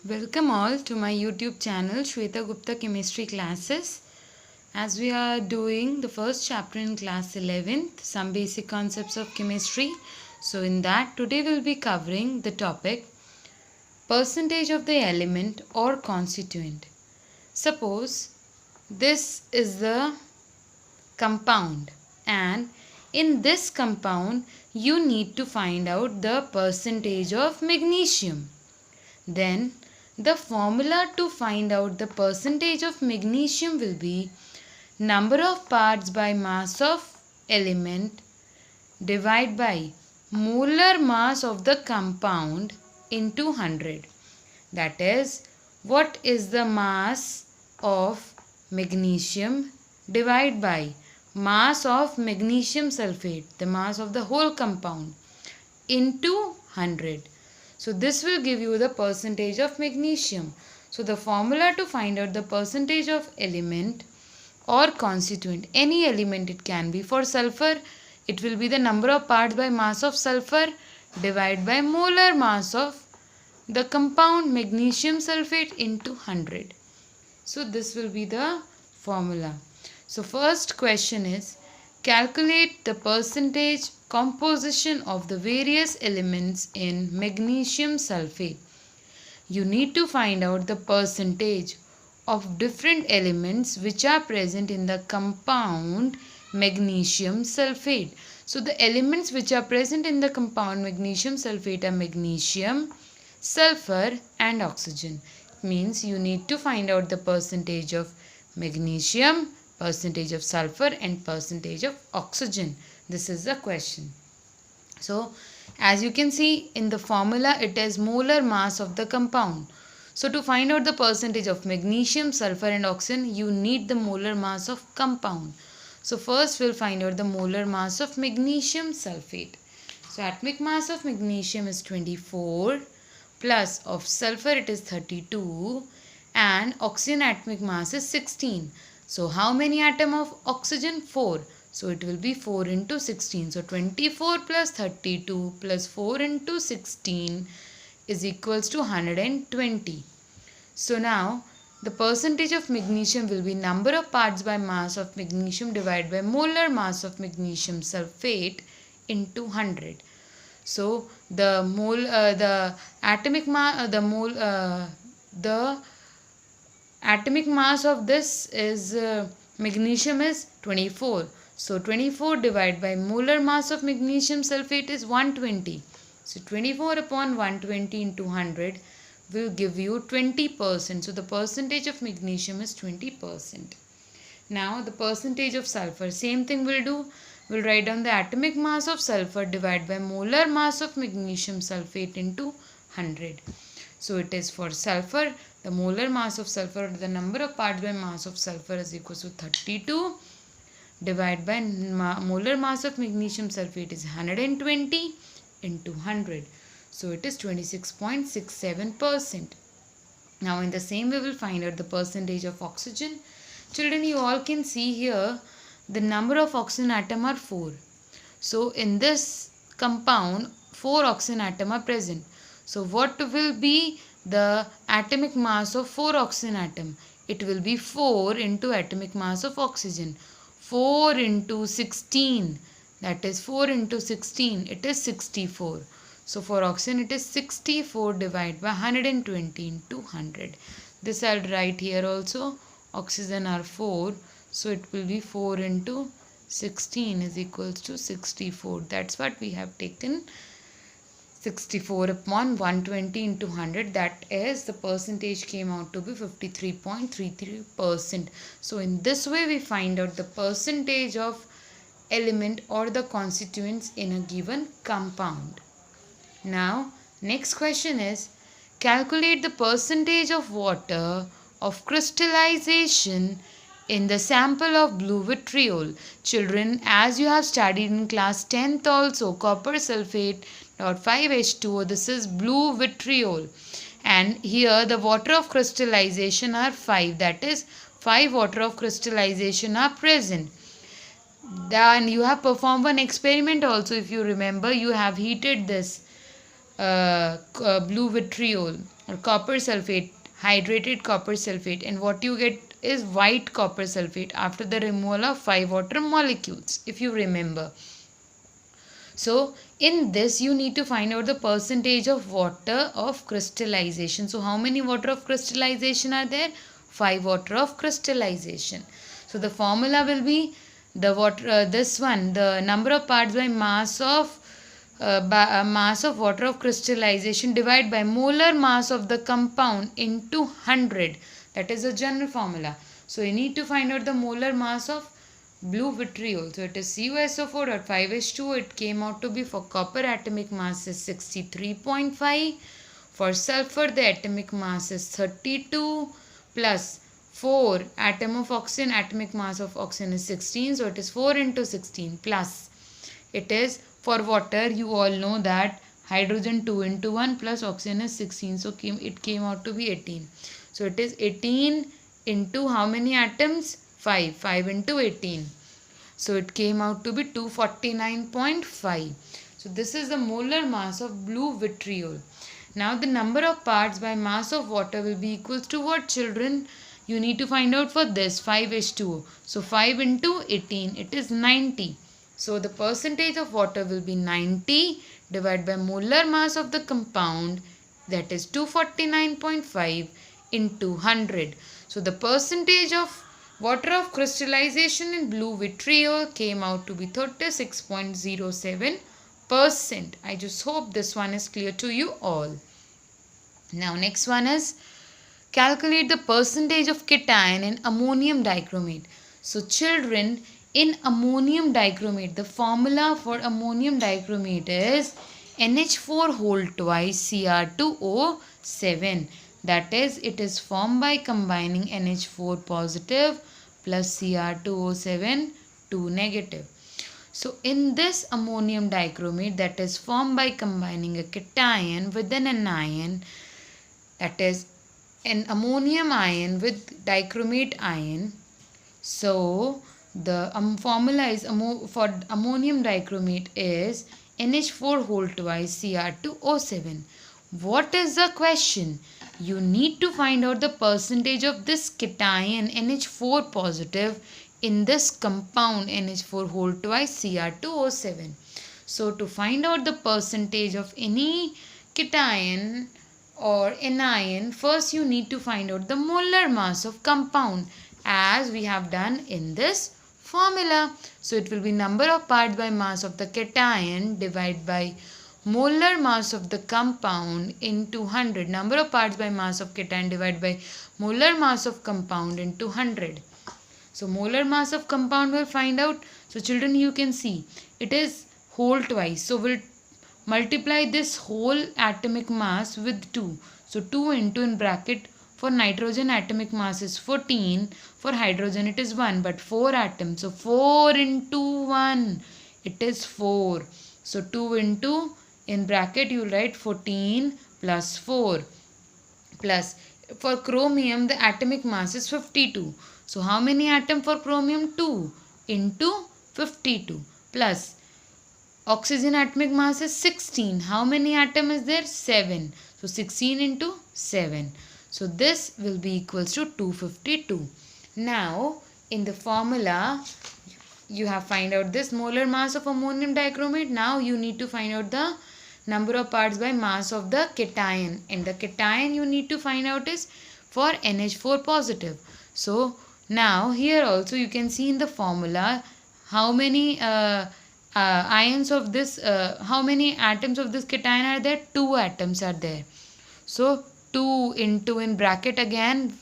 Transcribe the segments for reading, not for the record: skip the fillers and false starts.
Welcome all to my YouTube channel Shweta Gupta Chemistry Classes. As we are doing the first chapter in class 11th, some basic concepts of chemistry. So in that today we'll be covering the topic percentage of the element or constituent. Suppose this is the compound and in this compound you need to find out the percentage of magnesium. Then the formula to find out the percentage of magnesium will be number of parts by mass of element divided by molar mass of the compound into 100. That is, what is the mass of magnesium divided by mass of magnesium sulfate, the mass of the whole compound, into 100. So this will give you the percentage of magnesium. So the formula to find out the percentage of element or constituent, any element it can be. For sulfur, it will be the number of parts by mass of sulfur divided by molar mass of the compound magnesium sulfate into 100. So this will be the formula. So first question is, calculate the percentage composition of the various elements in magnesium sulfate. You need to find out the percentage of different elements which are present in the compound magnesium sulfate. So the elements which are present in the compound magnesium sulfate are magnesium, sulfur and oxygen. It means you need to find out the percentage of magnesium, percentage of sulfur and percentage of oxygen. This is the question. So as you can see in the formula, it is molar mass of the compound. So to find out the percentage of magnesium, sulfur and oxygen, you need the molar mass of compound. So first we'll find out the molar mass of magnesium sulfate. So atomic mass of magnesium is 24 plus of sulfur it is 32 and oxygen atomic mass is 16. So how many atom of oxygen? 4. So it will be 4 into 16. So 24 plus 32 plus 4 into 16 is equals to 120. So now the percentage of magnesium will be number of parts by mass of magnesium divided by molar mass of magnesium sulfate into 100. So the atomic mass of this is magnesium is 24. So 24 divided by molar mass of magnesium sulfate is 120. So 24 upon 120 into 100 will give you 20%. So the percentage of magnesium is 20%. Now the percentage of sulfur, same thing we'll do. We'll write down the atomic mass of sulfur divided by molar mass of magnesium sulfate into 100. So it is for sulfur, the molar mass of sulfur, the number of parts by mass of sulfur is equal to 32 divided by molar mass of magnesium sulfate is 120 into 100. So it is 26.67%. Now in the same way we will find out the percentage of oxygen. Children, you all can see here the number of oxygen atom are 4. So in this compound 4 oxygen atom are present. So what will be the atomic mass of 4 oxygen atom? It will be 4 into atomic mass of oxygen. 4 into 16, that is 4 into 16, it is 64. So for oxygen it is 64 divided by 120 into 100. This I'll write here also. Oxygen are 4. So it will be 4 into 16 is equals to 64. That's what we have taken. 64 upon 120 into 100, that is the percentage came out to be 53.33%. So in this way we find out the percentage of element or the constituents in a given compound. Now next question is, calculate the percentage of water of crystallization in the sample of blue vitriol. Children, as you have studied in class 10th also, copper sulfate .5H2O, this is blue vitriol, and here the water of crystallization are 5, that is 5 water of crystallization are present. Then you have performed one experiment also. If you remember, you have heated this blue vitriol or copper sulfate, hydrated copper sulfate, and what you get is white copper sulfate after the removal of 5 water molecules, if you remember. So in this you need to find out the percentage of water of crystallization. So how many water of crystallization are there? 5 water of crystallization. So the formula will be the water, this one, the number of parts by mass of water of crystallization divided by molar mass of the compound into 100. That is a general formula. So you need to find out the molar mass of blue vitriol. So it is CuSO4.5H2. It came out to be, for copper atomic mass is 63.5. For sulfur the atomic mass is 32 plus 4 atom of oxygen, atomic mass of oxygen is 16. So it is 4 into 16 plus it is, for water you all know that hydrogen 2 into 1 plus oxygen is 16. So it came out to be 18. So it is 18 into how many atoms? 5. 5 into 18. So it came out to be 249.5. So this is the molar mass of blue vitriol. Now the number of parts by mass of water will be equals to what, children? You need to find out for this 5H2O. So 5 into 18, it is 90. So the percentage of water will be 90 divided by molar mass of the compound, that is 249.5 into 100. So the percentage of water of crystallization in blue vitriol came out to be 36.07%. I just hope this one is clear to you all. Now next one is calculate the percentage of cation in ammonium dichromate. So children, in ammonium dichromate, the formula for ammonium dichromate is NH4 whole twice Cr2O7. That is, it is formed by combining NH4 positive plus Cr2O7 2 negative. So in this ammonium dichromate, that is formed by combining a cation with an anion, that is an ammonium ion with dichromate ion. So the formula is for ammonium dichromate is NH4 whole twice Cr2O7. What is the question? You need to find out the percentage of this cation NH4 positive in this compound NH4 whole twice Cr2O7. So to find out the percentage of any cation or anion, first you need to find out the molar mass of compound, as we have done in this formula. So it will be number of parts by mass of the cation divided by molar mass of the compound into 100. Number of parts by mass of cation divided by molar mass of compound into 100. So molar mass of compound will find out. So children, you can see it is whole twice. So we'll multiply this whole atomic mass with 2. So 2 into, in bracket, for nitrogen atomic mass is 14. For hydrogen it is 1, but 4 atoms. So 4 into 1, it is 4. So 2 into, in bracket you will write 14 plus 4 plus, for chromium the atomic mass is 52. So how many atoms for chromium? 2 into 52 plus oxygen atomic mass is 16. How many atoms is there? 7. So 16 into 7. So this will be equals to 252. Now in the formula you have find out this molar mass of ammonium dichromate. Now you need to find out the number of parts by mass of the cation, and the cation you need to find out is for NH4 positive. So now here also you can see in the formula how many ions of this, how many atoms of this cation are there? 2 atoms are there. So 2 into, in bracket again,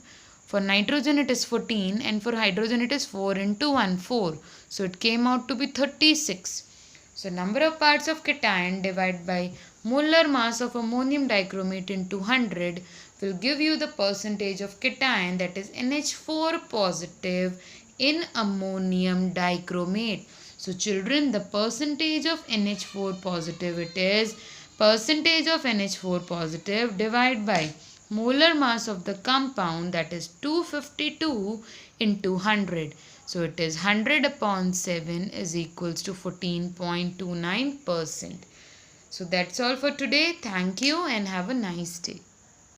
for nitrogen it is 14 and for hydrogen it is 4 into 1, 4. So it came out to be 36. So number of parts of cation divided by molar mass of ammonium dichromate into 100 will give you the percentage of cation, that is NH4 positive in ammonium dichromate. So children, the percentage of NH4 positive, it is percentage of NH4 positive divided by molar mass of the compound, that is 252 into 100. So it is 100 upon 7 is equals to 14.29%. So that's all for today. Thank you and have a nice day.